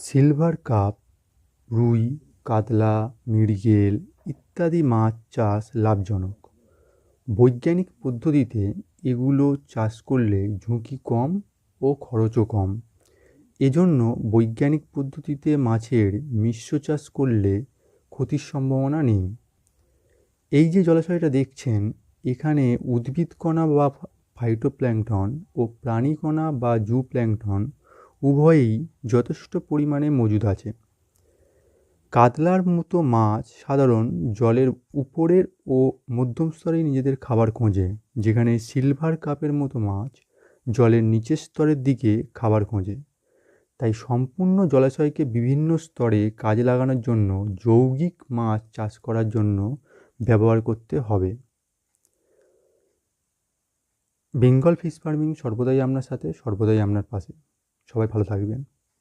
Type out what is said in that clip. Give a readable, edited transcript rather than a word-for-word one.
Silver cup, রুই, কাতলা, মৃগেল ইত্যাদি মাছ চাষ লাভজনক। বৈজ্ঞানিক পদ্ধতিতে এগুলো চাষ করলে ঝুঁকি কম ও খরচও কম। এজন্য বৈজ্ঞানিক পদ্ধতিতে মাছের মিশ্র চাষ করলে ক্ষতির সম্ভাবনা নেই। এই যে জলাশয়টা দেখছেন, এখানে উদ্ভিদকণা বা ফাইটোপ্ল্যাঙ্কটন ও প্রাণীকণা বা জুপ্ল্যাঙ্কটন উভয়ই যথেষ্ট পরিমাণে মজুদ আছে। কাতলার মতো মাছ সাধারণ জলের উপরের ও মধ্যম স্তরে নিজেদের খাবার খোঁজে, যেখানে সিলভার কাপের মতো মাছ জলের নিচের স্তরের দিকে খাবার খোঁজে। তাই সম্পূর্ণ জলাশয়কে বিভিন্ন স্তরে কাজে লাগানোর জন্য যৌগিক মাছ চাষ করার জন্য ব্যবহার করতে হবে। বেঙ্গল ফিশ ফার্মিং সর্বদাই আপনার সাথে, সর্বদাই আপনার পাশে। সবাই ভালো থাকবেন।